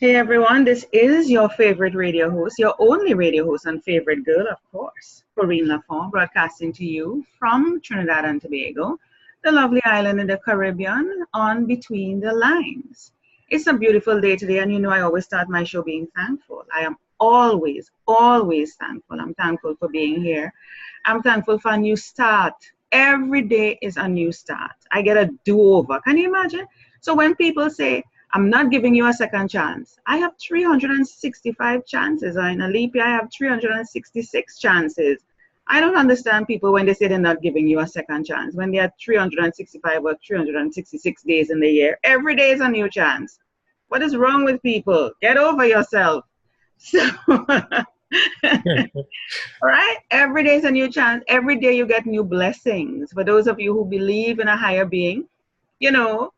Hey everyone, this is your favorite radio host, your only radio host and favorite girl, of course, Corine La Font, broadcasting to you from Trinidad and Tobago, the lovely island in the Caribbean, on Between the Lines. It's a beautiful day today, and you know I always start my show being thankful. I am always thankful. I'm thankful for being here. I'm thankful for a new start. Every day is a new start. I get a do-over. Can you imagine? So when people say, I'm not giving you a second chance. I have 365 chances, or in a leap year, I have 366 chances. I don't understand people when they say they're not giving you a second chance, when there are 365 or 366 days in the year. Every day is a new chance. What is wrong with people? Get over yourself. So, all right, every day is a new chance. Every day you get new blessings. For those of you who believe in a higher being, you know,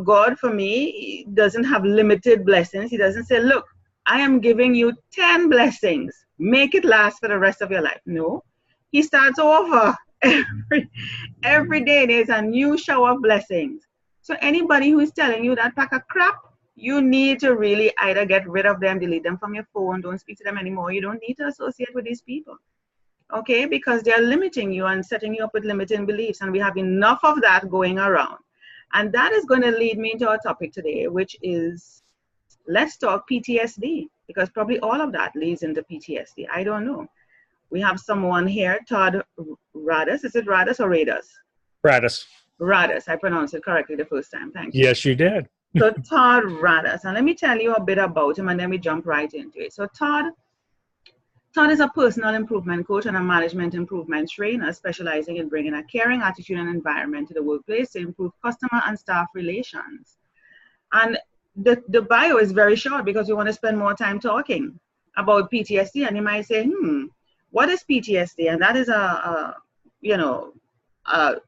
God for me doesn't have limited blessings. He doesn't say, look, I am giving you 10 blessings. Make it last for the rest of your life. No, he starts over. Every day there's a new shower of blessings. So anybody who is telling you that pack of crap, you need to really either get rid of them, delete them from your phone, don't speak to them anymore. You don't need to associate with these people. Okay, because they're limiting you and setting you up with limiting beliefs, and we have enough of that going around. And that is going to lead me into our topic today, which is let's talk PTSD, because probably all of that leads into PTSD. I don't know. We have someone here, Todd Radus. Is it Radus or Radus? Radus. Radus. I pronounced it correctly the first time. Thank you. Yes, you did. So Todd Radus. And let me tell you a bit about him, and then we jump right into it. So Todd is a personal improvement coach and a management improvement trainer specializing in bringing a caring attitude and environment to the workplace to improve customer and staff relations. And the bio is very short because we want to spend more time talking about PTSD. And you might say, what is PTSD? And that is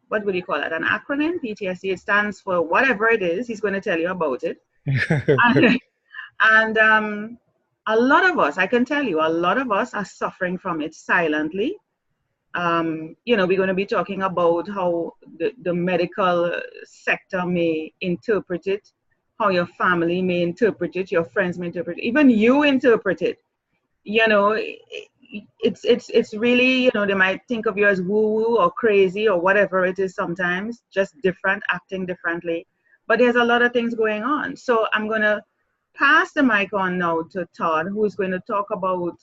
what would you call it? An acronym, PTSD. It stands for whatever it is. He's going to tell you about it. and a lot of us, I can tell you, a lot of us are suffering from it silently. We're going to be talking about how the medical sector may interpret it, how your family may interpret it, your friends may interpret it, even you interpret it. It's really, they might think of you as woo-woo or crazy or whatever it is sometimes, just different, acting differently. But there's a lot of things going on. So I'm going to pass the mic on now to Todd, who is going to talk about,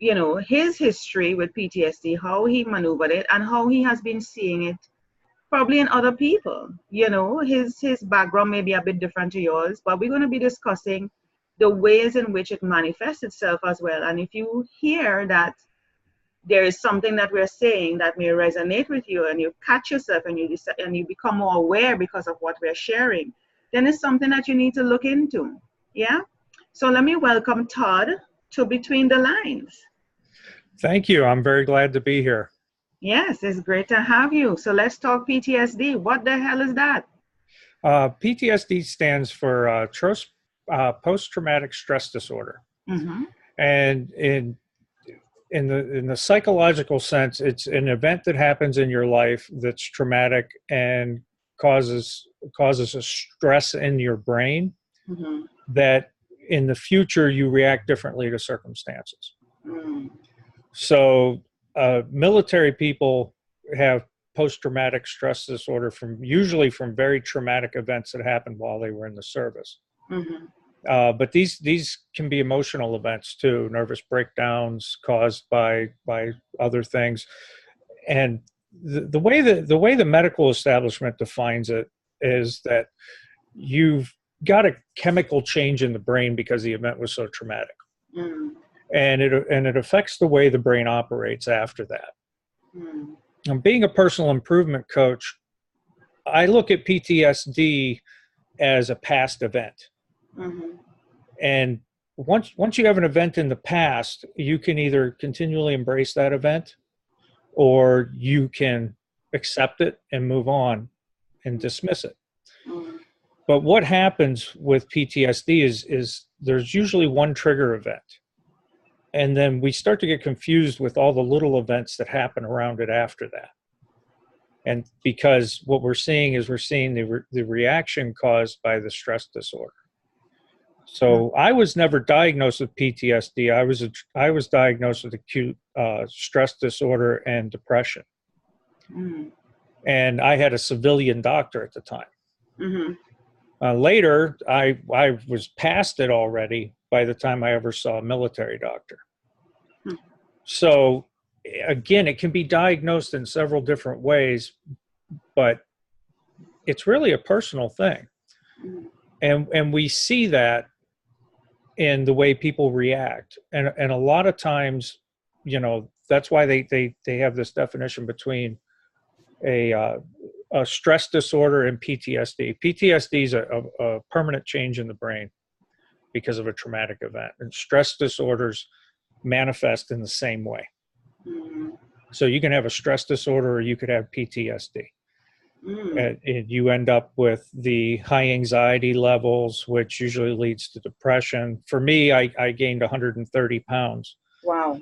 his history with PTSD, how he maneuvered it, and how he has been seeing it probably in other people. His background may be a bit different to yours, but we're going to be discussing the ways in which it manifests itself as well. And if you hear that there is something that we're saying that may resonate with you, and you catch yourself and you become more aware because of what we're sharing, then it's something that you need to look into. Yeah? So let me welcome Todd to Between the Lines. Thank you. I'm very glad to be here. Yes, it's great to have you. So let's talk PTSD. What the hell is that? PTSD stands for post-traumatic stress disorder. Mm-hmm. And in the psychological sense, it's an event that happens in your life that's traumatic and causes a stress in your brain, mm-hmm. that in the future you react differently to circumstances. Mm. So military people have post-traumatic stress disorder usually from very traumatic events that happened while they were in the service. Mm-hmm. But these can be emotional events too, nervous breakdowns caused by other things. And the way the medical establishment defines it is that you've got a chemical change in the brain because the event was so traumatic. Mm. And it affects the way the brain operates after that. Mm. And being a personal improvement coach, I look at PTSD as a past event. Mm-hmm. And once you have an event in the past, you can either continually embrace that event, or you can accept it and move on and dismiss it. Mm-hmm. But what happens with PTSD is there's usually one trigger event. And then we start to get confused with all the little events that happen around it after that. And because what we're seeing the reaction caused by the stress disorder. So I was never diagnosed with PTSD. I was diagnosed with acute stress disorder and depression. And I had a civilian doctor at the time. Later, I was past it already by the time I ever saw a military doctor. So again, it can be diagnosed in several different ways, but it's really a personal thing. And we see that in the way people react. And a lot of times, you know, that's why they have this definition between a stress disorder and PTSD. PTSD is a permanent change in the brain because of a traumatic event, and stress disorders manifest in the same way. So you can have a stress disorder, or you could have PTSD. And you end up with the high anxiety levels, which usually leads to depression. For me, I gained 130 pounds. Wow.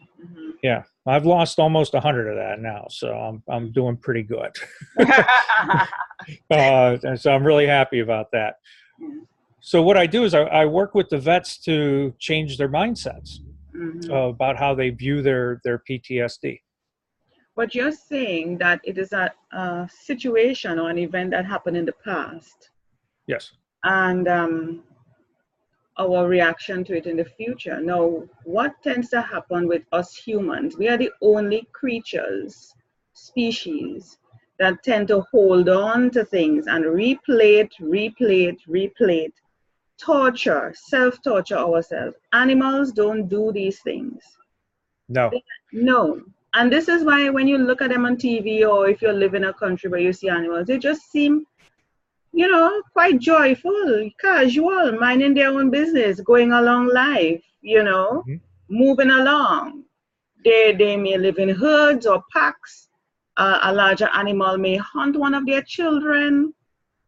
Yeah, I've lost almost 100 of that now, so I'm doing pretty good. And so I'm really happy about that. So what I do is I work with the vets to change their mindsets about how they view their PTSD. But you're saying that it is a situation or an event that happened in the past. Yes. And our reaction to it in the future. Now, what tends to happen with us humans? We are the only species that tend to hold on to things and replay it, torture, self-torture ourselves. Animals don't do these things. No. No. And this is why when you look at them on TV, or if you live in a country where you see animals, they just seem, you know, quite joyful, casual, minding their own business, going along life, you know, moving along. They may live in herds or packs. A larger animal may hunt one of their children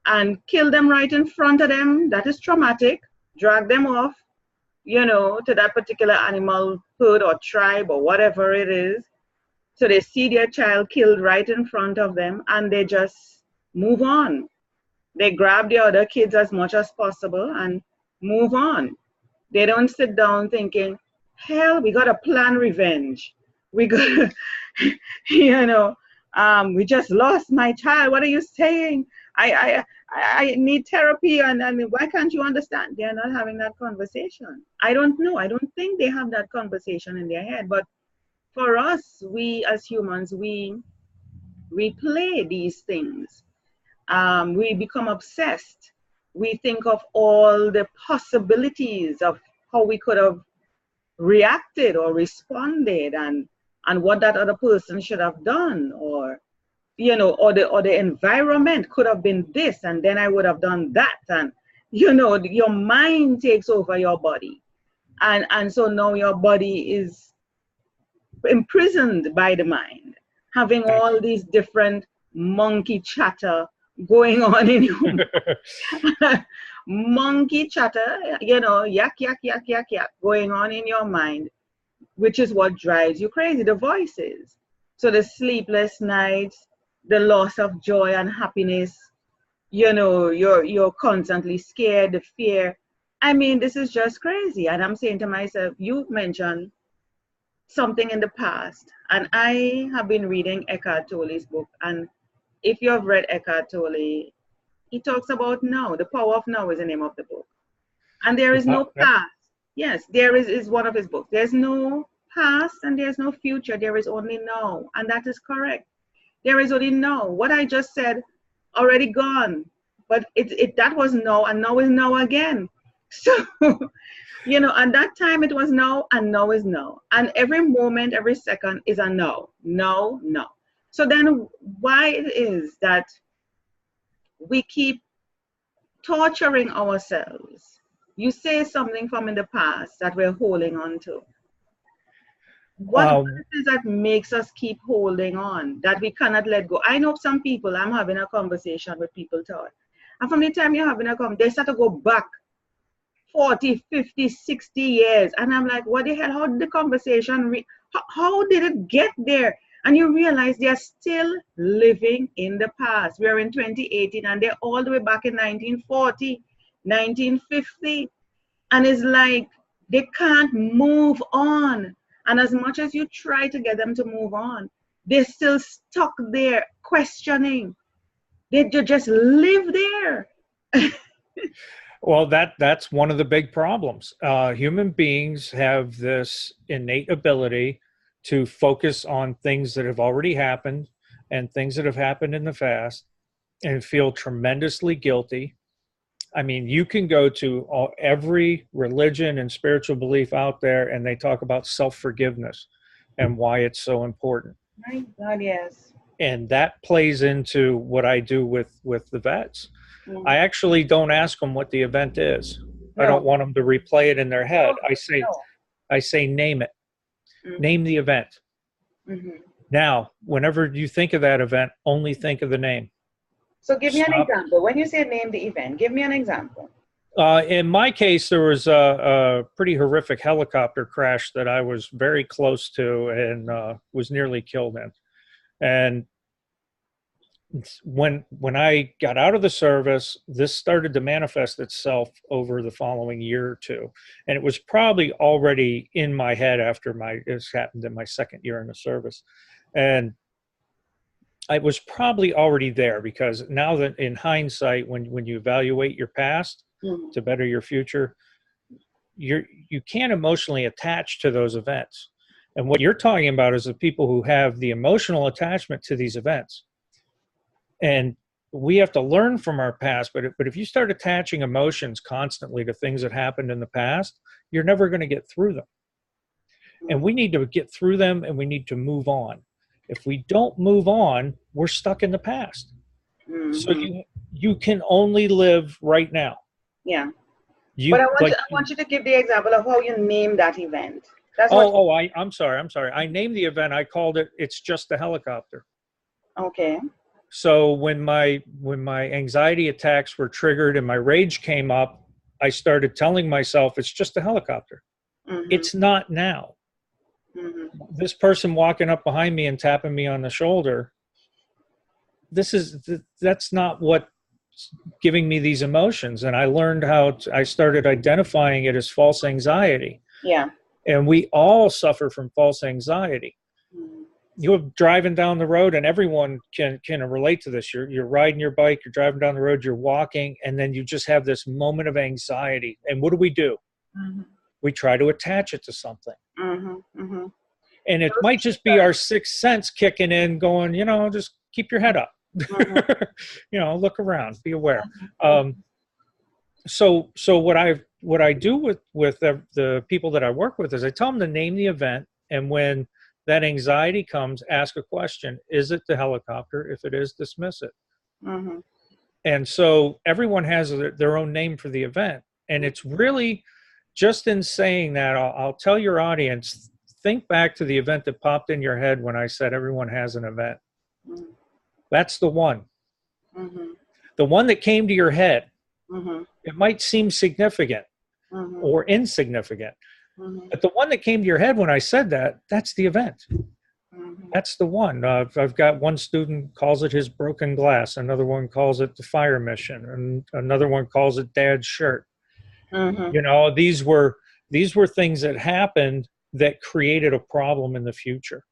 and kill them right in front of them. That is traumatic. Drag them off, you know, to that particular animal herd or tribe or whatever it is. So they see their child killed right in front of them, and they just move on. They grab the other kids as much as possible and move on. They don't sit down thinking, hell, we got to plan revenge. We got to, you know, we just lost my child. What are you saying? I need therapy, and why can't you understand? They're not having that conversation. I don't know. I don't think they have that conversation in their head. But for us, we as humans, we replay these things. We become obsessed. We think of all the possibilities of how we could have reacted or responded, and what that other person should have done, or, you know, or the environment could have been this, and then I would have done that. And, you know, your mind takes over your body. And so now your body is imprisoned by the mind, having all these different monkey chatter going on in you. Monkey chatter, you know, yak, going on in your mind, which is what drives you crazy, the voices. So the sleepless nights, the loss of joy and happiness, you know, you're constantly scared, the fear. I mean, this is just crazy. And I'm saying to myself, you've mentioned something in the past, and I have been reading Eckhart Tolle's book, and if you have read Eckhart Tolle, he talks about now. The Power of Now is the name of the book. And there is no past. Yes, there is one of his books. There's no past and there's no future. There is only now. And that is correct. There is only now. What I just said, already gone. But that was now, and now is now again. So, you know, at that time it was now, and now is now. And every moment, every second is a now. No, no. So then why it is that we keep torturing ourselves? You say something from in the past that we're holding on to. What is that makes us keep holding on, that we cannot let go? I know some people, I'm having a conversation with people, Todd, and from the time you're having a conversation, they start to go back 40, 50, 60 years. And I'm like, what the hell? How did the conversation, how did it get there? And you realize they're still living in the past. We're in 2018 and they're all the way back in 1940, 1950. And it's like they can't move on. And as much as you try to get them to move on, they're still stuck there questioning. They just live there. Well, that's one of the big problems. Human beings have this innate ability to focus on things that have already happened and things that have happened in the past and feel tremendously guilty. I mean, you can go to every religion and spiritual belief out there, and they talk about self-forgiveness and why it's so important. My God, yes. And that plays into what I do with the vets. I actually don't ask them what the event is. No. I don't want them to replay it in their head. I say, name it. Name the event. Now, whenever you think of that event, only think of the name. So give me an example. When you say name the event, give me an example. In my case, there was a pretty horrific helicopter crash that I was very close to and was nearly killed in. And when I got out of the service, this started to manifest itself over the following year or two. And it was probably already in my head after this happened in my second year in the service. And I was probably already there because now that in hindsight, when you evaluate your past to better your future, you can't emotionally attach to those events. And what you're talking about is the people who have the emotional attachment to these events. And we have to learn from our past, but if you start attaching emotions constantly to things that happened in the past, you're never going to get through them. And we need to get through them, and we need to move on. If we don't move on, we're stuck in the past. So you can only live right now. Yeah. But I want you to give the example of how you name that event. I'm sorry. I named the event. I called it "It's Just a Helicopter." Okay. So when my anxiety attacks were triggered and my rage came up, I started telling myself, it's just a helicopter. It's not now. This person walking up behind me and tapping me on the shoulder, that's not what's giving me these emotions. And I learned I started identifying it as false anxiety. Yeah. And we all suffer from false anxiety. You're driving down the road, and everyone can relate to this. You're riding your bike, you're driving down the road, you're walking, and then you just have this moment of anxiety. And what do? We try to attach it to something. And it might just be our sixth sense kicking in, going, just keep your head up. Look around, be aware. So what I do with the people that I work with is I tell them to name the event, and when that anxiety comes, ask a question. Is it the helicopter? If it is, dismiss it. And so everyone has their own name for the event. And it's really just in saying that, I'll tell your audience, think back to the event that popped in your head when I said everyone has an event. That's the one. The one that came to your head. It might seem significant or insignificant. But the one that came to your head when I said that, that's the event. That's the one. I've got one student calls it his broken glass. Another one calls it the fire mission. And another one calls it dad's shirt. These were things that happened that created a problem in the future.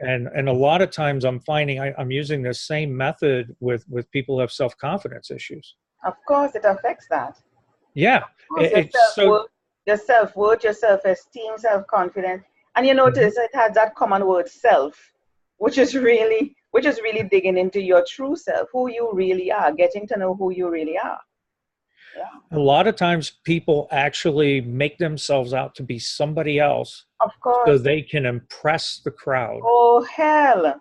And a lot of times I'm finding I'm using the same method with people who have self-confidence issues. Of course, it affects that. Yeah. Your self-worth, your self-esteem, self-confidence. And you notice it has that common word self, which is really digging into your true self, who you really are, getting to know who you really are. Yeah. A lot of times people actually make themselves out to be somebody else. Of course. So they can impress the crowd. Oh, hell.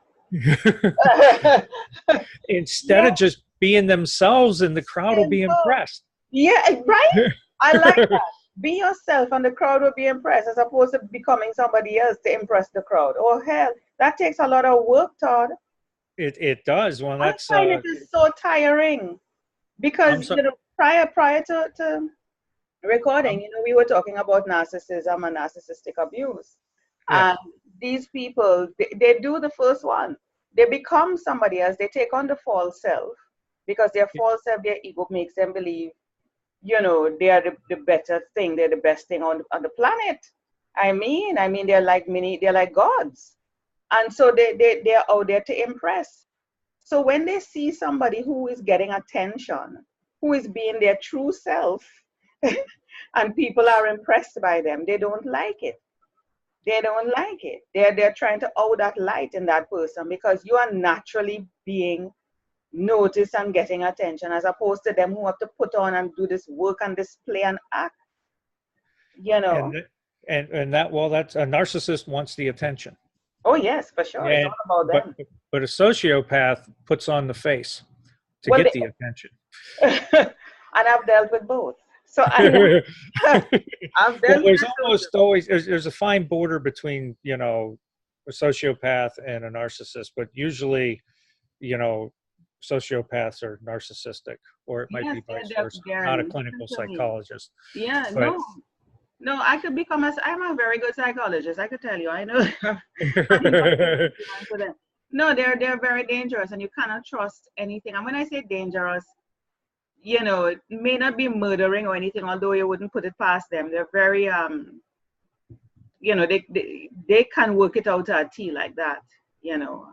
Instead of just being themselves, and the crowd will be impressed. Yeah, right? I like that. Be yourself and the crowd will be impressed, as opposed to becoming somebody else to impress the crowd. Oh, hell, that takes a lot of work, Todd. It does. Well, I find it is so tiring because, prior to recording, we were talking about narcissism and narcissistic abuse. Yes. And these people, they do the first one. They become somebody else. They take on the false self because their false self, their ego makes them believe you know, they are the better thing. They're the best thing on the planet. I mean, they're like they're like gods. And so they're out there to impress. So when they see somebody who is getting attention, who is being their true self, and people are impressed by them, they don't like it. They don't like it. They're trying to out that light in that person because you are naturally being noticed and getting attention, as opposed to them who have to put on and do this work and display and act, you know. And that, well, that's a narcissist wants the attention. Oh yes, for sure. It's And all about them. but a sociopath puts on the face to get the attention. And I've dealt with both. So I know. I've dealt there's almost always there's a fine border between, you know, a sociopath and a narcissist, but usually, you know, sociopaths are narcissistic, or it might be vice versa. Not a clinical psychologist. Yeah, but, no, I could become I'm a very good psychologist. I could tell you, I know. No, they're very dangerous, and you cannot trust anything. And when I say dangerous, you know, it may not be murdering or anything, although you wouldn't put it past them. They're very, you know, they can work it out to a T like that, you know.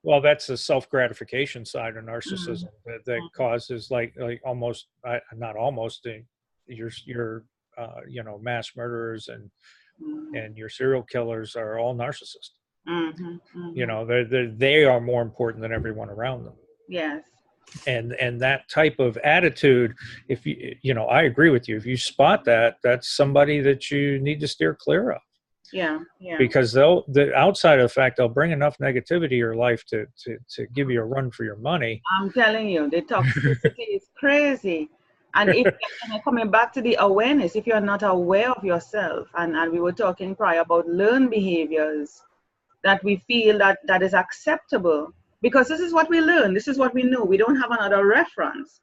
Well, that's the self-gratification side of narcissism that causes like almost, not almost, your you know, mass murderers and your serial killers are all narcissists. You know, they are more important than everyone around them. Yes. And that type of attitude, if you know, I agree with you. If you spot that, that's somebody that you need to steer clear of. Yeah. Because the outside of the fact, they'll bring enough negativity to your life to give you a run for your money. I'm telling you, the toxicity is crazy. And if coming back to the awareness, if you're not aware of yourself, and we were talking prior about learned behaviors that we feel that is acceptable, because this is what we learn, this is what we know. We don't have another reference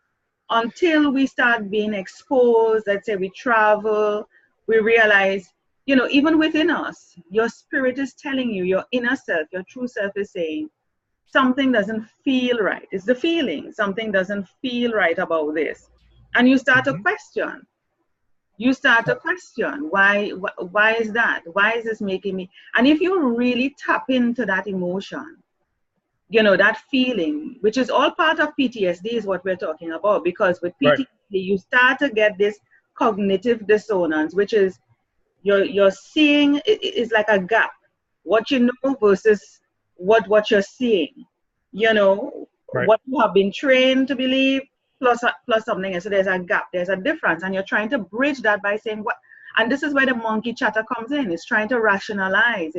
until we start being exposed. Let's say we travel, we realize, you know, even within us, your spirit is telling you, your inner self, your true self is saying, something doesn't feel right. It's the feeling, something doesn't feel right about this. And you start to question. You start to question, why is that? Why is this making me? And if you really tap into that emotion, you know, that feeling, which is all part of PTSD is what we're talking about, because with PTSD, you start to get this cognitive dissonance, which is you're seeing, it's like a gap. What you know versus what you're seeing, you know, what you have been trained to believe, plus something else. So there's a gap, there's a difference, and you're trying to bridge that by saying what, and this is where the monkey chatter comes in. It's trying to rationalize.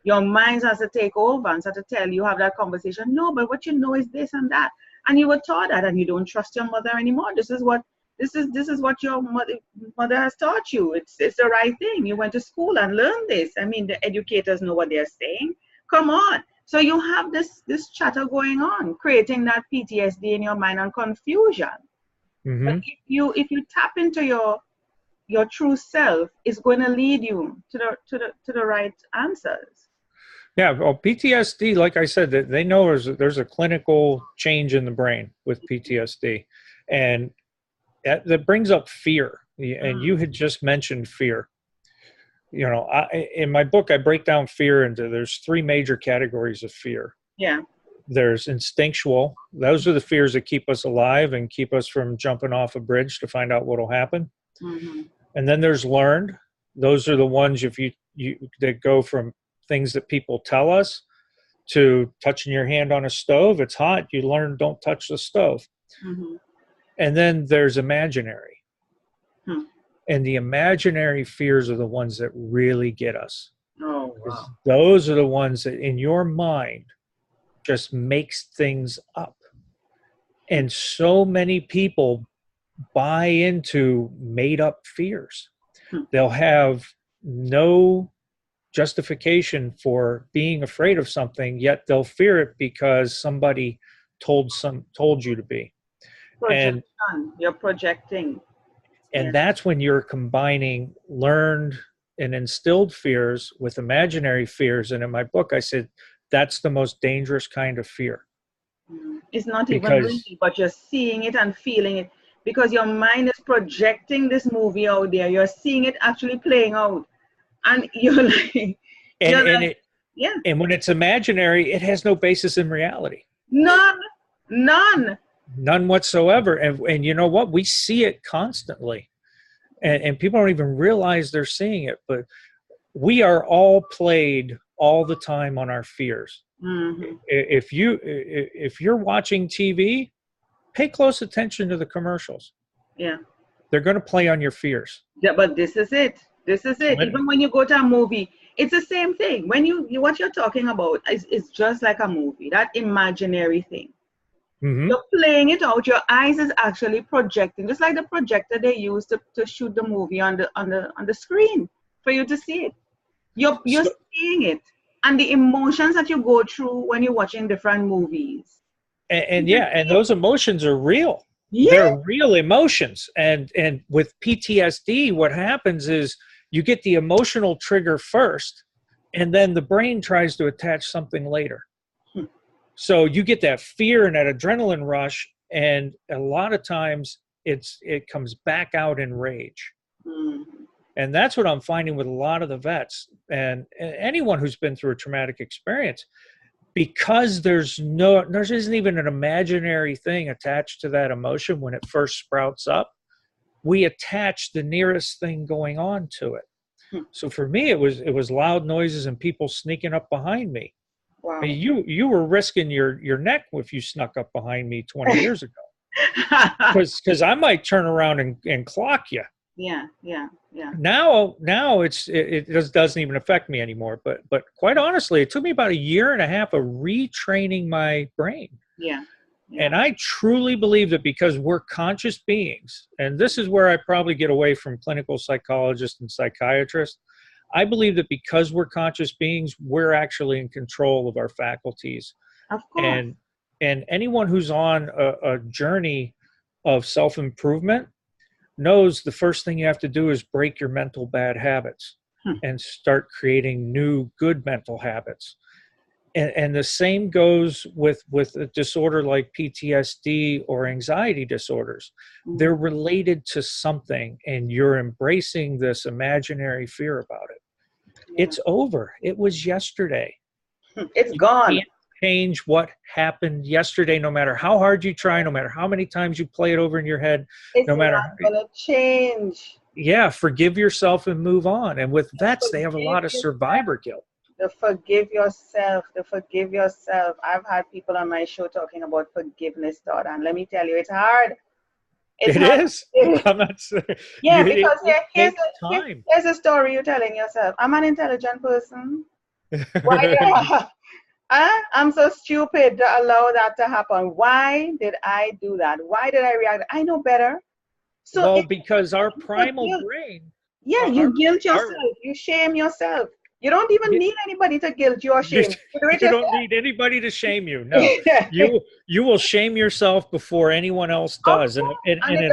Your mind has to take over and start to tell you, have that conversation. No, but what you know is this and that, and you were taught that, and you don't trust your mother anymore. This is what your mother has taught you. It's the right thing. You went to school and learned this. I mean, the educators know what they're saying. Come on. So you have this chatter going on, creating that PTSD in your mind and confusion. But if you tap into your true self, it's going to lead you to the right answers. Yeah, well, PTSD, like I said, they know there's a clinical change in the brain with PTSD, and that brings up fear. And you had just mentioned fear. You know, in my book, I break down fear into, there's 3 major categories of fear. Yeah. There's instinctual. Those are the fears that keep us alive and keep us from jumping off a bridge to find out what will happen. And then there's learned. Those are the ones that go from things that people tell us to touching your hand on a stove. It's hot. You learn, don't touch the stove. And then there's imaginary. And the imaginary fears are the ones that really get us. Oh, wow. Those are the ones that in your mind just makes things up. And so many people buy into made up fears. They'll have no justification for being afraid of something, yet they'll fear it because somebody told you to be. Projection. You're projecting. And that's when you're combining learned and instilled fears with imaginary fears. And in my book, I said, that's the most dangerous kind of fear. It's not even real, but you're seeing it and feeling it. because your mind is projecting this movie out there. You're seeing it actually playing out, and yeah. And when it's imaginary, it has no basis in reality. None Whatsoever. And you know what? We see it constantly, and people don't even realize they're seeing it. But we are all played all the time on our fears. Mm-hmm. If you're watching TV, pay close attention to the commercials. Yeah, they're going to play on your fears. Yeah, but this is it. Even when you go to a movie, it's the same thing. When you what you're talking about is just like a movie, that imaginary thing. Mm-hmm. You're playing it out. Your eyes is actually projecting, just like the projector they use to shoot the movie on the screen for you to see it. You're seeing it, and the emotions that you go through when you're watching different movies. And those emotions are real. Yeah. They're real emotions. And with PTSD, what happens is you get the emotional trigger first, and then the brain tries to attach something later. So you get that fear and that adrenaline rush, and a lot of times it comes back out in rage. Mm. And that's what I'm finding with a lot of the vets and anyone who's been through a traumatic experience, because there isn't even an imaginary thing attached to that emotion when it first sprouts up. We attach the nearest thing going on to it. So for me, it was loud noises and people sneaking up behind me. Wow. I mean, you were risking your neck if you snuck up behind me 20 years ago, because I might turn around and clock you. Yeah. Now it just doesn't even affect me anymore. But quite honestly, it took me about 1.5 years of retraining my brain. Yeah. And I truly believe that because we're conscious beings, and this is where I probably get away from clinical psychologists and psychiatrists. I believe that because we're conscious beings, we're actually in control of our faculties. Of course. And anyone who's on a journey of self-improvement knows the first thing you have to do is break your mental bad habits and start creating new good mental habits. And the same goes with a disorder like PTSD or anxiety disorders. Mm-hmm. They're related to something, and you're embracing this imaginary fear about it. Yeah. It's over. It was yesterday. It's gone. You can't change what happened yesterday, no matter how hard you try, no matter how many times you play it over in your head. It's not going to change. Yeah, forgive yourself and move on. And with vets, they have a lot of survivor guilt. To forgive yourself. I've had people on my show talking about forgiveness, Todd, and let me tell you, it's hard. It is. I'm not saying. Yeah, because here's a story you're telling yourself. I'm an intelligent person. Why I'm so stupid to allow that to happen. Why did I do that? Why did I react? I know better. So because our primal brain. Yeah, you guilt yourself. You shame yourself. You don't even need anybody to guilt you or shame. You don't need anybody to shame you. No, you will shame yourself before anyone else does. And in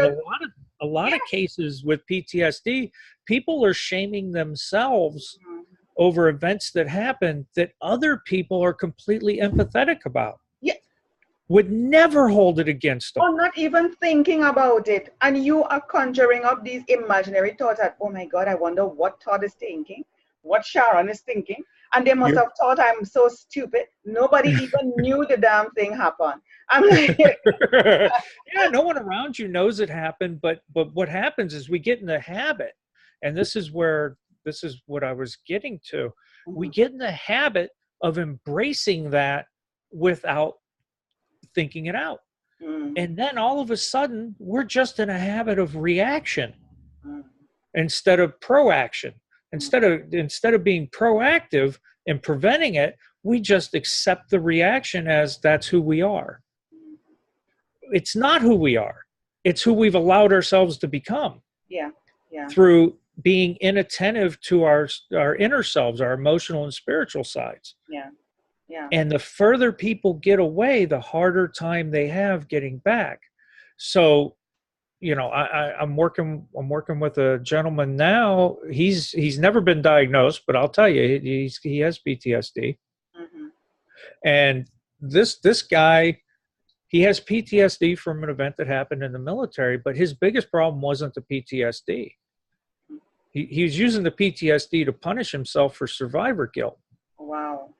a lot of cases with PTSD, people are shaming themselves over events that happen that other people are completely empathetic about. Yeah. Would never hold it against them. Or not even thinking about it. And you are conjuring up these imaginary thoughts that, oh my God, I wonder what Todd is thinking. What Sharon is thinking, and they must have thought I'm so stupid. Nobody even knew the damn thing happened. I'm like, yeah, no one around you knows it happened, but what happens is we get in the habit, and this is what I was getting to. Mm-hmm. We get in the habit of embracing that without thinking it out. Mm-hmm. And then all of a sudden, we're just in a habit of reaction instead of proaction. Instead of being proactive and preventing it, we just accept the reaction as that's who we are. It's not who we are. It's who we've allowed ourselves to become. Yeah. Through being inattentive to our inner selves, our emotional and spiritual sides. Yeah. And the further people get away, the harder time they have getting back. So, I'm working with a gentleman now. He's never been diagnosed, but I'll tell you, he has PTSD. Mm-hmm. And this guy, he has PTSD from an event that happened in the military, but his biggest problem wasn't the PTSD. He's using the PTSD to punish himself for survivor guilt. Wow.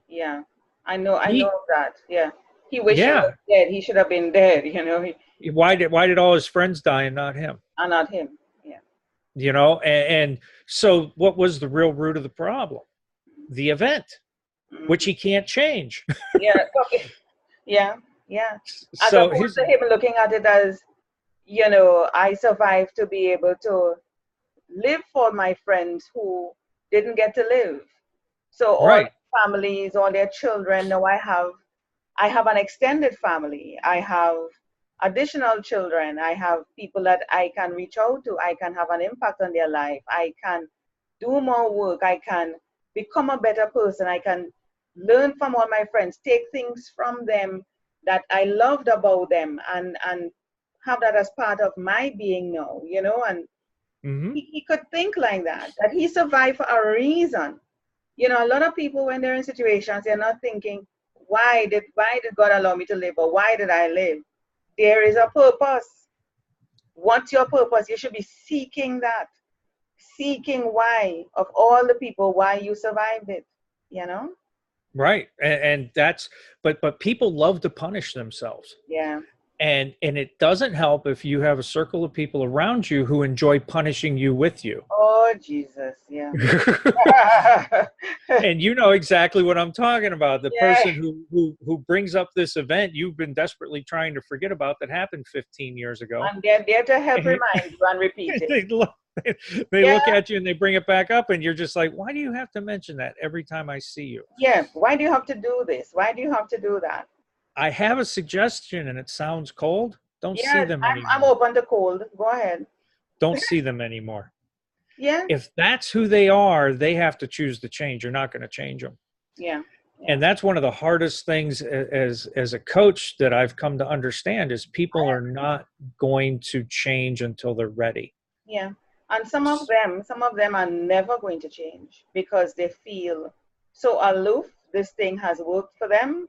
Yeah. I know that. Yeah. He wished he Yeah. was dead. He should have been dead, you know. Why did all his friends die and not him? And not him. Yeah. You know, and so what was the real root of the problem? The event, which he can't change. Yeah. Yeah. Yeah. As So opposed to him looking at it as, you know, I survived to be able to live for my friends who didn't get to live. So all right. families, all their children. Now I have an extended family. I have additional children. I have people that I can reach out to. I can have an impact on their life. I can do more work. I can become a better person. I can learn from all my friends, take things from them that I loved about them, and have that as part of my being now, you know. And he could think like that he survived for a reason. You know, a lot of people, when they're in situations, they're not thinking, why did God allow me to live, or why did I live? There is a purpose. What's your purpose? You should be seeking that. Seeking why, of all the people, why you survived it, you know? Right. And that's, but people love to punish themselves. Yeah. And it doesn't help if you have a circle of people around you who enjoy punishing you with you. Oh, Jesus. Yeah. And you know exactly what I'm talking about. The person who brings up this event you've been desperately trying to forget about that happened 15 years ago. And they're there to help remind you and repeat it. They look at you and they bring it back up, and you're just like, why do you have to mention that every time I see you? Yeah. Why do you have to do this? Why do you have to do that? I have a suggestion, and it sounds cold. Don't see them anymore. I'm open to cold. Go ahead. Don't see them anymore. Yeah. If that's who they are, they have to choose to change. You're not going to change them. Yeah. And that's one of the hardest things as a coach that I've come to understand is people are not going to change until they're ready. Yeah. And some of them are never going to change because they feel so aloof. This thing has worked for them.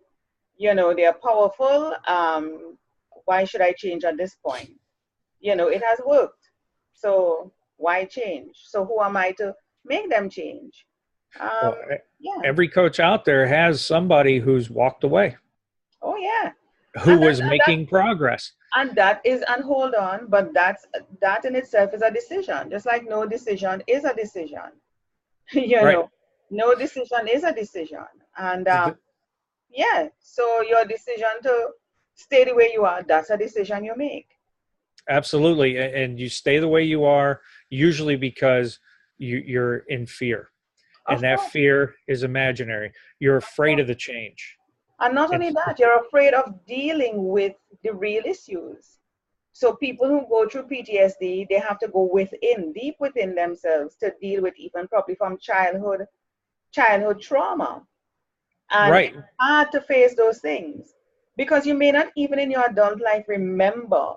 You know, they're powerful. Why should I change at this point? You know, it has worked. So why change? So who am I to make them change? Every coach out there has somebody who's walked away. Oh, yeah. Who was making progress. And hold on, but that in itself is a decision. Just like no decision is a decision. You know, no decision is a decision. And yeah, so your decision to stay the way you are, that's a decision you make. Absolutely. And you stay the way you are, usually because you're in fear. And that fear is imaginary. You're afraid of the change. And not only that, you're afraid of dealing with the real issues. So people who go through PTSD, they have to go within, deep within themselves to deal with even probably from childhood trauma. And it's hard to face those things because you may not even in your adult life remember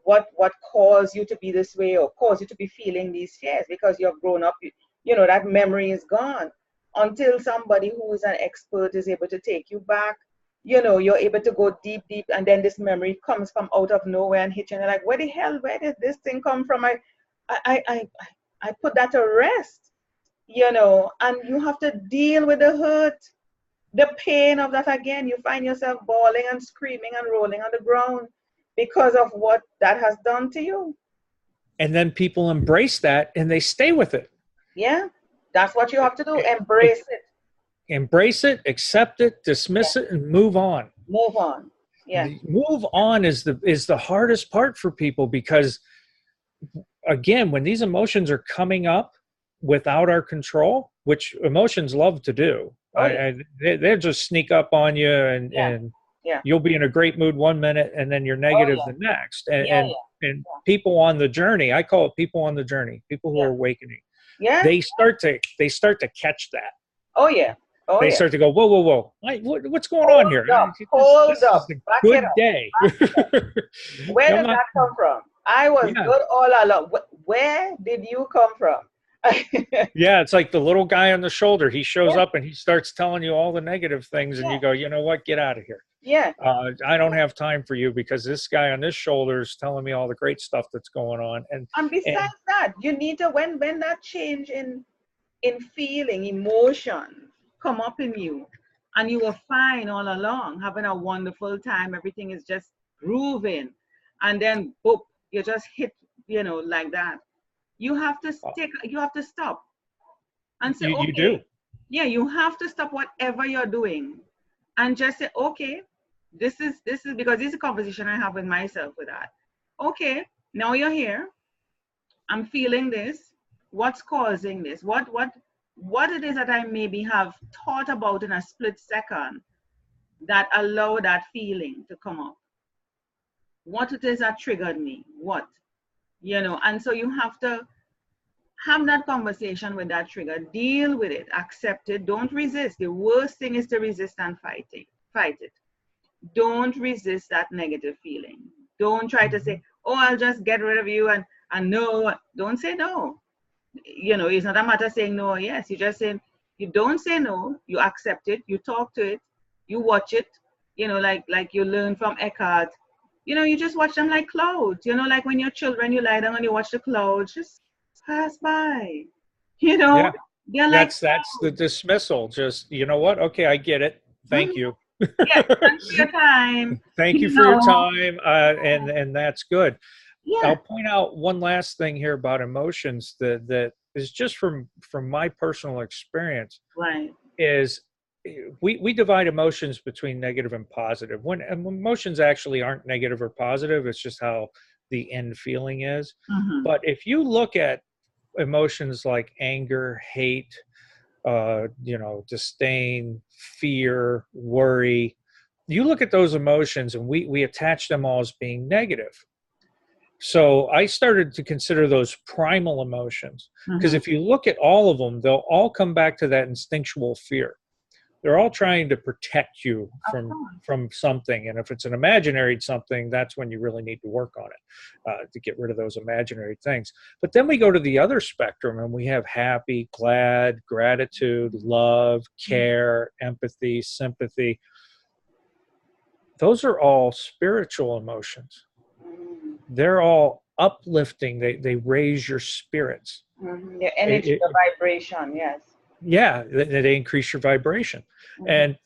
what caused you to be this way or caused you to be feeling these fears because you've grown up, you know, that memory is gone until somebody who is an expert is able to take you back. You know, you're able to go deep, and then this memory comes from out of nowhere and hit you, and you're like, where did this thing come from? I put that to rest, you know, and you have to deal with the hurt, the pain of that again. You find yourself bawling and screaming and rolling on the ground because of what that has done to you. And then people embrace that and they stay with it. Yeah, that's what you have to do. Embrace it. Embrace it, accept it, dismiss it, and move on. Move on. Yeah. Move on is the hardest part for people because, again, when these emotions are coming up without our control, which emotions love to do, they'll just sneak up on you and you'll be in a great mood one minute and then you're negative the next. And people on the journey, I call it people on the journey, people who are awakening. Yeah. They start to catch that. Oh yeah. Oh, they start to go, whoa. What's going on here? Hold up. Good day. Where did that come from? I was good all along. Where did you come from? Yeah, it's like the little guy on the shoulder. He shows up and he starts telling you all the negative things and you go, you know what? Get out of here. Yeah. I don't have time for you because this guy on this shoulder is telling me all the great stuff that's going on. And besides that, you need to, when that change in feeling, emotion come up in you, and you were fine all along, having a wonderful time, everything is just grooving, and then boop, you just hit, like that. You have to stop and say, you okay, do. Yeah, you have to stop whatever you're doing and just say, okay, this is because this is a conversation I have with myself with that. Okay, now you're here. I'm feeling this. What's causing this? What it is that I maybe have thought about in a split second that allow that feeling to come up? What it is that triggered me? What? And so you have to have that conversation with that trigger, deal with it, accept it, don't resist. The worst thing is to resist and fight it. Don't resist that negative feeling. Don't try to say, oh, I'll just get rid of you and no. Don't say no. It's not a matter of saying no or yes. You just say, you don't say no, you accept it, you talk to it, you watch it, like you learn from Eckhart. You just watch them like clouds, like when you're children, you lie down and you watch the clouds just pass by. Yeah. They're like that's the dismissal. Just, you know what? Okay, I get it. Thank you. Yeah, thanks for your time. Thank you for your time, and that's good. Yeah. I'll point out one last thing here about emotions that is just from my personal experience. Right. Is we divide emotions between negative and positive. When emotions actually aren't negative or positive, it's just how the end feeling is. Mm-hmm. But if you look at emotions like anger, hate, disdain, fear, worry, you look at those emotions and we attach them all as being negative. So I started to consider those primal emotions, because if you look at all of them, they'll all come back to that instinctual fear. They're all trying to protect you from something. And if it's an imaginary something, that's when you really need to work on it, to get rid of those imaginary things. But then we go to the other spectrum and we have happy, glad, gratitude, love, care, empathy, sympathy. Those are all spiritual emotions. They're all uplifting. They raise your spirits. Your energy, the vibration, yes. Yeah, they increase your vibration. And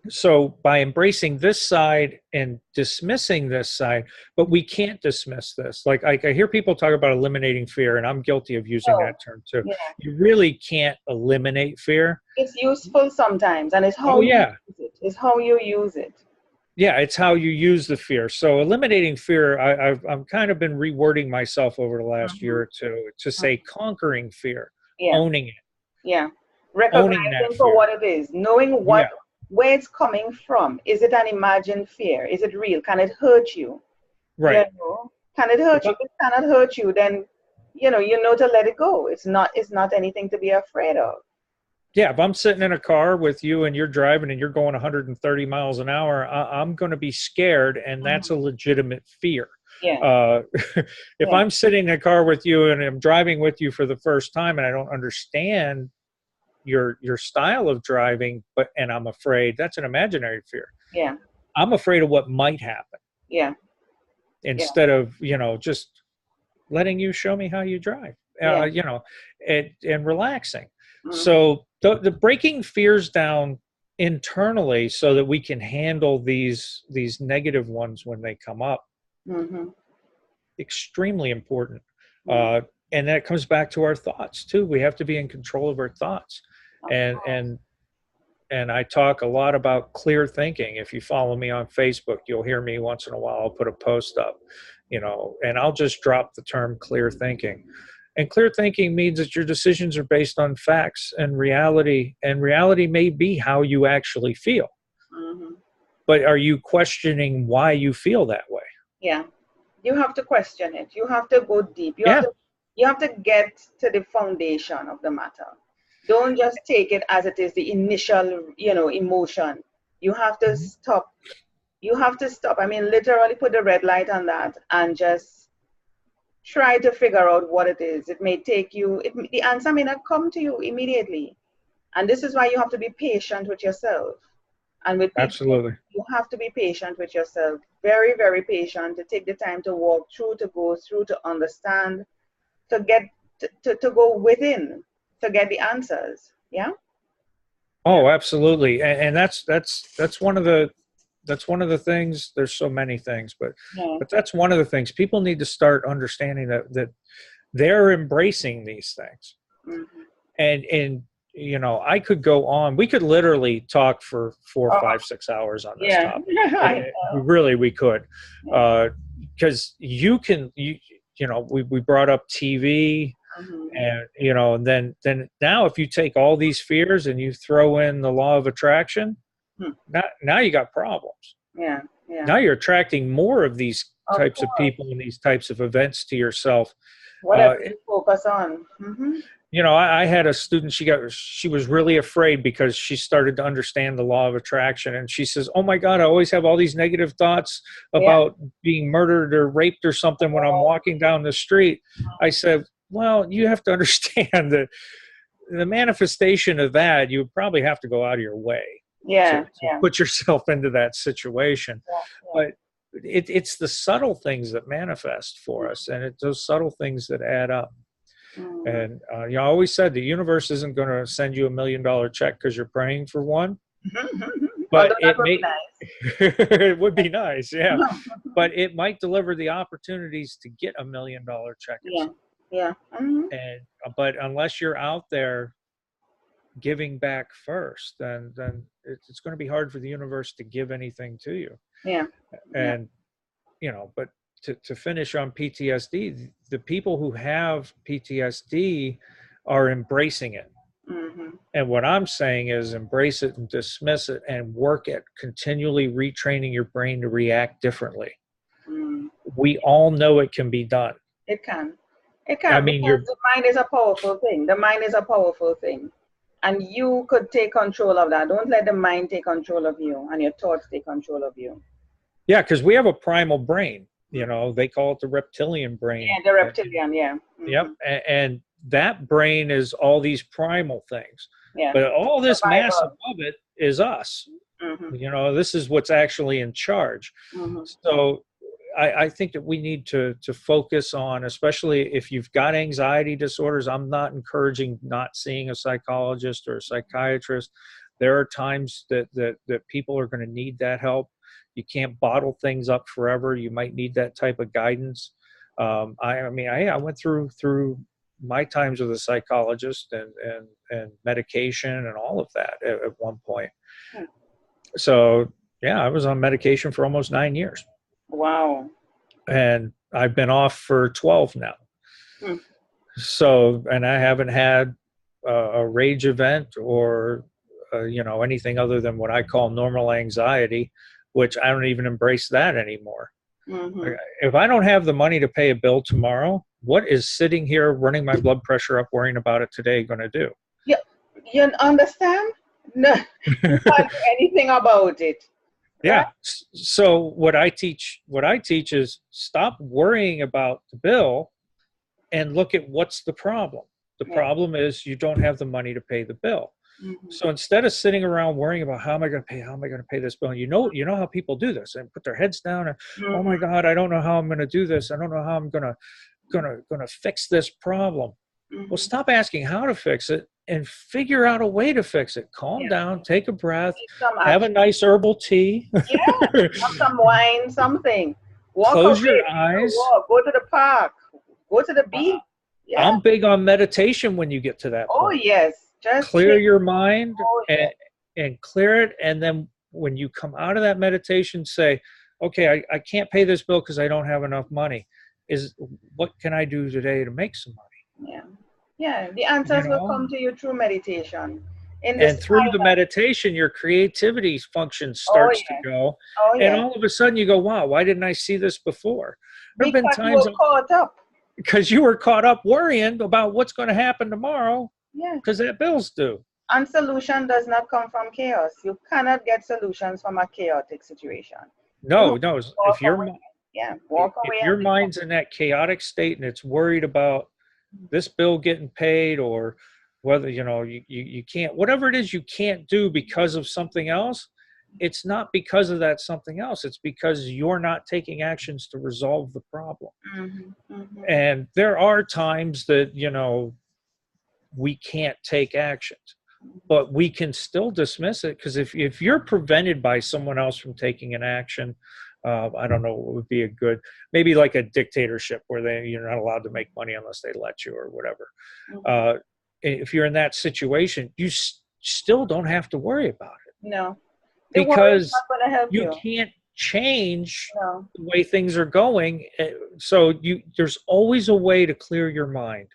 so by embracing this side and dismissing this side, but we can't dismiss this. Like I hear people talk about eliminating fear, and I'm guilty of using that term too. Yeah. You really can't eliminate fear. It's useful sometimes, and it's how you use it. It's how you use it. Yeah, it's how you use the fear. So eliminating fear, I've kind of been rewording myself over the last year or two to say conquering fear, owning it. Yeah, recognizing for what it is, knowing where it's coming from. Is it an imagined fear? Is it real? Can it hurt you? Right. Can it hurt you? If it cannot hurt you, then you know to let it go. It's not anything to be afraid of. Yeah, if I'm sitting in a car with you and you're driving and you're going 130 miles an hour, I'm going to be scared, and that's a legitimate fear. Yeah. If I'm sitting in a car with you and I'm driving with you for the first time and I don't understand your style of driving, and I'm afraid, that's an imaginary fear. Yeah. I'm afraid of what might happen. Yeah. Instead of, just letting you show me how you drive, and relaxing. So the breaking fears down internally so that we can handle these negative ones when they come up. Extremely important. And that comes back to our thoughts too. We have to be in control of our thoughts. And I talk a lot about clear thinking. If you follow me on Facebook, you'll hear me once in a while. I'll put a post up, and I'll just drop the term clear thinking. And clear thinking means that your decisions are based on facts and reality may be how you actually feel. But are you questioning why you feel that way? Yeah. You have to question it. You have to go deep. You have to get to the foundation of the matter. Don't just take it as it is, the initial, emotion. You have to stop. You have to stop. I mean, literally put the red light on that and just try to figure out what it is. It may take you, the answer may not come to you immediately. And this is why you have to be patient with yourself And with Absolutely. you have to be patient with yourself, very, very patient, to take the time to walk through, to go through, to understand, to get to go within, to get the answers. Yeah. Oh, absolutely. And that's one of the things. There's so many things, but Yeah. that's one of the things. People need to start understanding that they're embracing these things. Mm-hmm. And you know, I could go on. We could literally talk for 4, Oh, 5, 6 hours on this yeah. topic. I We could, because you know, we brought up TV, Mm-hmm. and you know, and then now if you take all these fears and you throw in the law of attraction, now you got problems. Yeah. Yeah. Now you're attracting more of these Of types of course. people and these types of events to yourself. Whatever you focus on. Mm-hmm. You know, I had a student, she was really afraid because she started to understand the law of attraction. And she says, oh my God, I always have all these negative thoughts about being murdered or raped or something when I'm walking down the street. I said, well, you have to understand that the manifestation of that, you would probably have to go out of your way to put yourself into that situation. But it's the subtle things that manifest for us, and it's those subtle things that add up. And you know, I always said the universe isn't going to send you $1 million check because you're praying for one, but it may. It would be nice, yeah. But it might deliver the opportunities to get $1 million check. Yeah. Mm-hmm. And but unless you're out there giving back first, then it's going to be hard for the universe to give anything to you. Yeah. And you know, but to finish on PTSD, the people who have PTSD are embracing it. Mm-hmm. And what I'm saying is embrace it and dismiss it and work at continually retraining your brain to react differently. We all know it can be done. It can. It can. I mean, the mind is a powerful thing. The mind is a powerful thing. And you could take control of that. Don't let the mind take control of you and your thoughts take control of you. Yeah, because we have a primal brain. You know, they call it the reptilian brain. Yeah, the reptilian, yeah. Mm-hmm. Yep. And that brain is all these primal things. Yeah. But all this mass above it is us. Mm-hmm. You know, this is what's actually in charge. Mm-hmm. So I think that we need to focus on, especially if you've got anxiety disorders. I'm not encouraging not seeing a psychologist or a psychiatrist. There are times that people are going to need that help. You can't bottle things up forever. You might need that type of guidance. I mean, I went through my times with a psychologist and medication and all of that at one point. So yeah, I was on medication for almost 9 years. Wow. And I've been off for 12 now. So, and I haven't had a rage event or you know, anything other than what I call normal anxiety, which I don't even embrace that anymore. Mm-hmm. If I don't have the money to pay a bill tomorrow, what is sitting here running my blood pressure up, worrying about it today going to do? Yeah, you understand? No, you can't do anything about it. Yeah. So what I teach is stop worrying about the bill and look at what's the problem. The problem is you don't have the money to pay the bill. Mm-hmm. So instead of sitting around worrying about how am I going to pay this bill, you know how people do this and put their heads down and oh my God, I don't know how I'm going to do this. I don't know how I'm going to fix this problem. Mm-hmm. Well, stop asking how to fix it and figure out a way to fix it. Calm down, take a breath, have a nice herbal tea. Have some wine, something. Close your eyes. Go to the park. Go to the beach. I'm big on meditation when you get to that point. Oh, yes. Just clear your mind and clear it. And then when you come out of that meditation, say, okay, I can't pay this bill because I don't have enough money. What can I do today to make some money? Yeah. Yeah. The answers will come to you through meditation. And through the meditation, your creativity function starts to go. And all of a sudden you go, wow, why didn't I see this before? There have been times you were caught up. Because you were caught up worrying about what's going to happen tomorrow. Yeah. Because that bill's due. And solution does not come from chaos. You cannot get solutions from a chaotic situation. No. If your mind's in that chaotic state and it's worried about this bill getting paid or whether, you can't, whatever it is you can't do because of something else, it's not because of that something else. It's because you're not taking actions to resolve the problem. And there are times that, you know, we can't take actions, but we can still dismiss it, because if you're prevented by someone else from taking an action, I don't know what would be a good, maybe like a dictatorship where you're not allowed to make money unless they let you or whatever. If you're in that situation, you still don't have to worry about it. No. Because you can't change the way things are going. So there's always a way to clear your mind.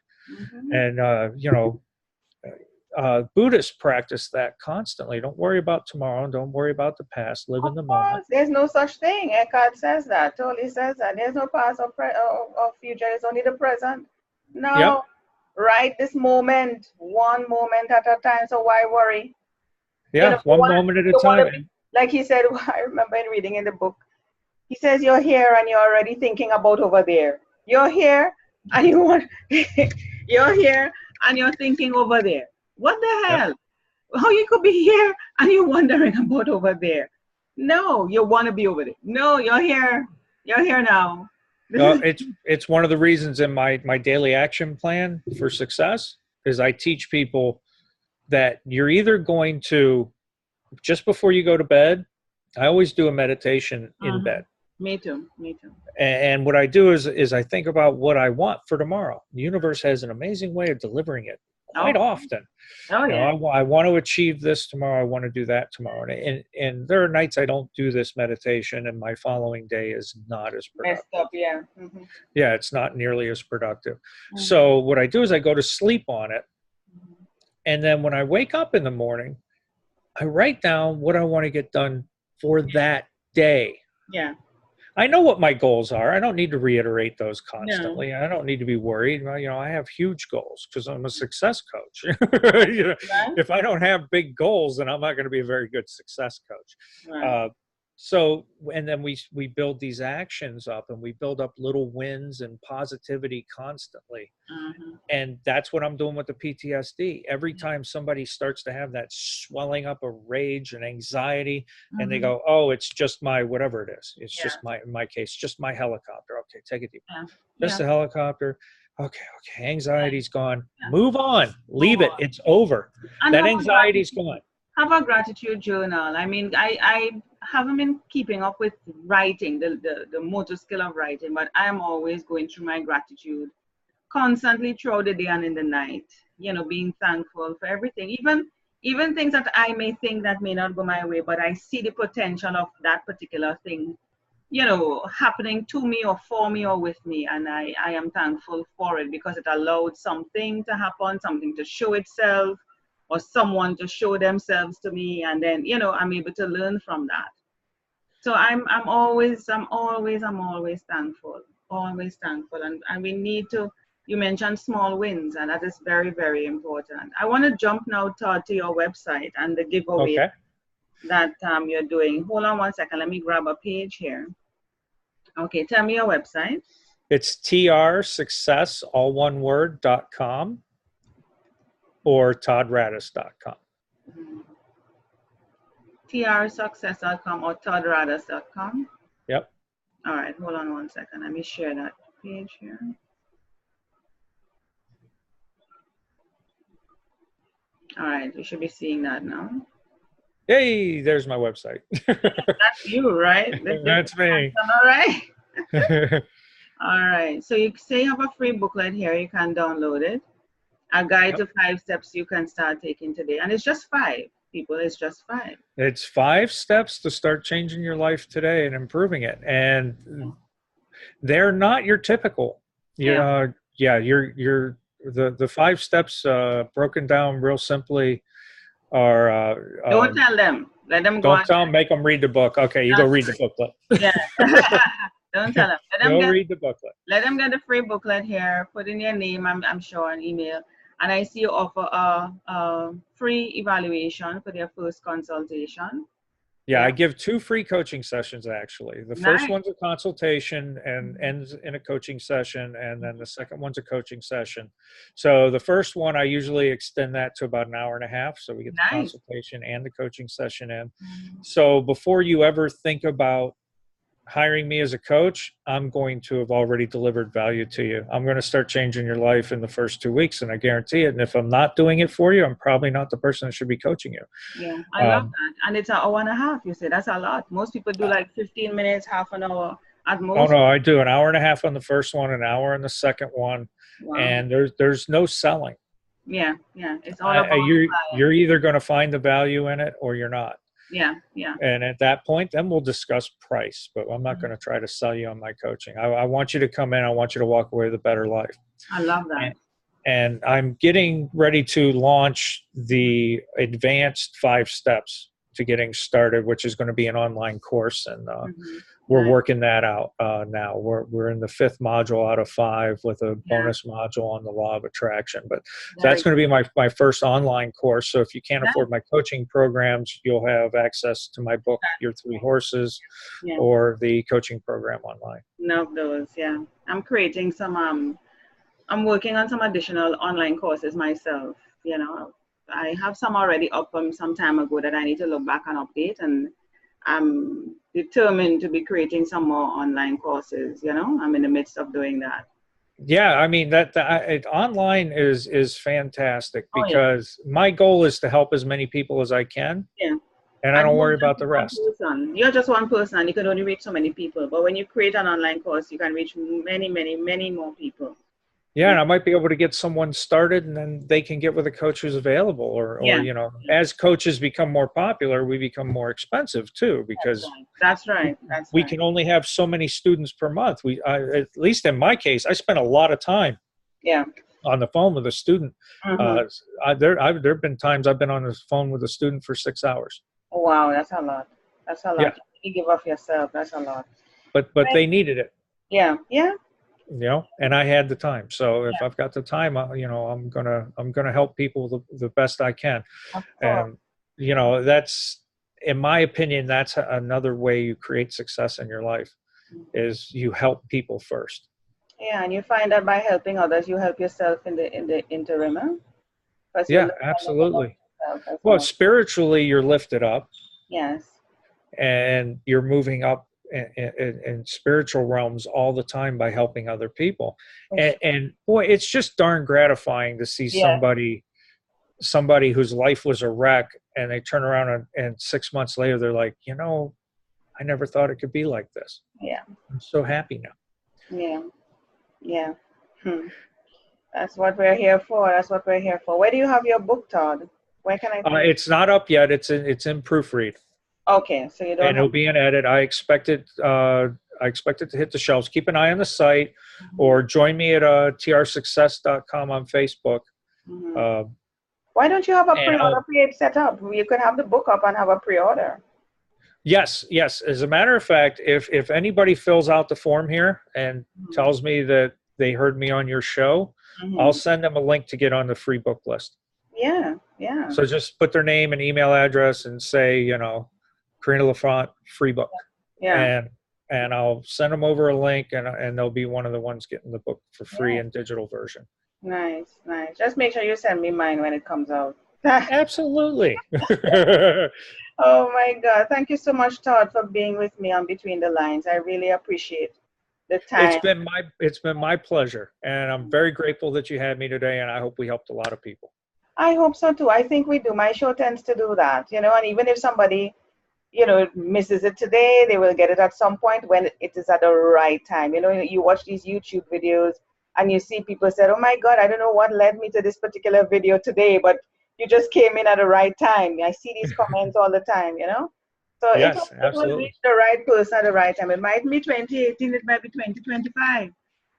And, you know, Buddhists practice that constantly. Don't worry about tomorrow. Don't worry about the past. Live in the moment. There's no such thing. Eckhart says that. Totally says that. There's no past or future. There's only the present. No. Yep. Right this moment, one moment at a time. So why worry? Yeah, you know, one moment at a time. Like he said, I remember reading in the book, he says, you're here and you're already thinking about over there. You're here and you're here and you're thinking over there. What the hell? Yep. How you could be here and you're wondering about over there? No, you want to be over there. No, you're here. You're here now. It's one of the reasons in my daily action plan for success is I teach people that you're either going to, just before you go to bed, I always do a meditation in bed. Me too. And what I do is I think about what I want for tomorrow. The universe has an amazing way of delivering it quite often. Oh, yeah. You know, I want to achieve this tomorrow. I want to do that tomorrow. And there are nights I don't do this meditation and my following day is not as productive. Messed up, yeah. Yeah, it's not nearly as productive. So what I do is I go to sleep on it. And then when I wake up in the morning, I write down what I want to get done for that day. Yeah. I know what my goals are. I don't need to reiterate those constantly. No. I don't need to be worried. You know, I have huge goals because I'm a success coach. You know, right. If I don't have big goals, then I'm not going to be a very good success coach. Right. So, and then we build these actions up and we build up little wins and positivity constantly. And that's what I'm doing with the PTSD. Every time somebody starts to have that swelling up of rage and anxiety and they go, oh, it's just my, whatever it is. It's just in my case, just my helicopter. Okay, take it deep. Just a helicopter. Okay. Anxiety's gone. Move on. Leave it. It's over. And that anxiety's gone. Have a gratitude journal. I mean, I haven't been keeping up with writing, the motor skill of writing, but I'm always going through my gratitude constantly throughout the day and in the night, you know, being thankful for everything, even things that I may think that may not go my way, but I see the potential of that particular thing, you know, happening to me or for me or with me. And I am thankful for it because it allowed something to happen, something to show itself, or someone to show themselves to me, and then, you know, I'm able to learn from that. So I'm always thankful, and we need to. You mentioned small wins, and that is very, very important. I want to jump now, Todd, to your website and the giveaway that you're doing. Hold on one second. Let me grab a page here. Okay, tell me your website. It's trsuccess, all one word, .com. Or toddradus.com. trsuccess.com or toddradus.com. Yep. All right, hold on one second. Let me share that page here. All right, you should be seeing that now. Hey, there's my website. That's you, right? That's me. All right. All right. So you say you have a free booklet here. You can download it. A guide to 5 steps you can start taking today. And it's just 5, people. It's just 5. It's 5 steps to start changing your life today and improving it. And they're not your typical. You're the 5 steps broken down real simply are. Don't tell them. Let them go. Don't tell them. Make them read the book. Okay, you go read the booklet. Yeah. Don't tell them. Let them read the booklet. Let them get the free booklet here. Put in your name, I'm sure, an email. And I see you offer a free evaluation for their first consultation. Yeah, I give 2 free coaching sessions actually. The first Nice. one's a consultation and ends in a coaching session, and then the second one's a coaching session. So the first one, I usually extend that to about an hour and a half, so we get the Nice. consultation and the coaching session in. So before you ever think about hiring me as a coach, I'm going to have already delivered value to you. I'm going to start changing your life in the first 2 weeks, and I guarantee it. And if I'm not doing it for you, I'm probably not the person that should be coaching you. Yeah, I love that. And it's an hour and a half, you say. That's a lot. Most people do like 15 minutes, half an hour at most. Oh, no, I do an hour and a half on the first one, an hour on the second one. Wow. And there's no selling. Yeah, yeah. It's all about you're either going to find the value in it or you're not. Yeah, yeah. And at that point, then we'll discuss price, but I'm not going to try to sell you on my coaching. I want you to come in. I want you to walk away with a better life. I love that. And I'm getting ready to launch the advanced 5 steps to getting started, which is going to be an online course. And we're working that out now. We're in the 5th module out of 5 with a bonus module on the law of attraction. But that's going to be my first online course. So if you can't afford my coaching programs, you'll have access to my book, Your 3 Horses, or the coaching program online. Love those, yeah. I'm creating some, I'm working on some additional online courses myself. You know, I have some already up from some time ago that I need to look back and update, and I'm determined to be creating some more online courses. You know, I'm in the midst of doing that. Yeah, I mean online is fantastic because my goal is to help as many people as I can. Yeah. And I don't worry about the rest. You're just one person. You can only reach so many people. But when you create an online course, you can reach many, many, many more people. Yeah, and I might be able to get someone started, and then they can get with a coach who's available. Or you know, as coaches become more popular, we become more expensive too, because that's right. We can only have so many students per month. At least in my case, I spend a lot of time on the phone with a student. There have been times I've been on the phone with a student for 6 hours. Oh, wow, that's a lot. That's a lot. Yeah. You give off yourself. That's a lot. But they needed it. Yeah, yeah. You know, and I had the time. So if I've got the time, you know, I'm gonna help people the best I can. And you know, that's, in my opinion, that's another way you create success in your life, is you help people first. Yeah, and you find that by helping others, you help yourself in the interim. Yeah, absolutely. Well, spiritually, you're lifted up. Yes. And you're moving up in spiritual realms all the time by helping other people. And boy, it's just darn gratifying to see somebody whose life was a wreck, and they turn around and 6 months later, they're like, you know, I never thought it could be like this. Yeah. I'm so happy now. Yeah. Yeah. That's what we're here for. That's what we're here for. Where do you have your book, Todd? Where can I it's not up yet. It's in proofread. Okay, so you don't. And it'll be an edit. I expect it to hit the shelves. Keep an eye on the site, or join me at trsuccess.com on Facebook. Why don't you have a pre-order page set up? You could have the book up and have a pre-order. Yes. As a matter of fact, if anybody fills out the form here and tells me that they heard me on your show, I'll send them a link to get on the free book list. Yeah, yeah. So just put their name and email address and say, you know, Corine La Font, free book. Yeah. And I'll send them over a link, and they'll be one of the ones getting the book for free in digital version. Nice. Just make sure you send me mine when it comes out. Absolutely. Oh my God. Thank you so much, Todd, for being with me on Between the Lines. I really appreciate the time. It's been my pleasure. And I'm very grateful that you had me today, and I hope we helped a lot of people. I hope so too. I think we do. My show tends to do that, you know, and even if somebody, you know, misses it today, they will get it at some point when it is at the right time. You know, you watch these YouTube videos and you see people say, oh my God, I don't know what led me to this particular video today, but you just came in at the right time. I see these comments all the time, you know? So yes, it will reach the right person at the right time. It might be 2018, it might be 2025.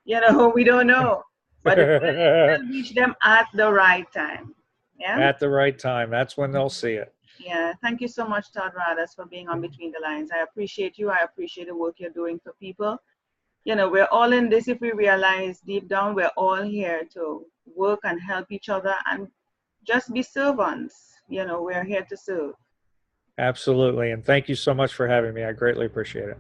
You know, we don't know. But it will reach them at the right time. Yeah? At the right time. That's when they'll see it. Yeah. Thank you so much, Todd Radus, for being on Between the Lines. I appreciate you. I appreciate the work you're doing for people. You know, we're all in this. If we realize deep down, we're all here to work and help each other and just be servants. You know, we're here to serve. Absolutely. And thank you so much for having me. I greatly appreciate it.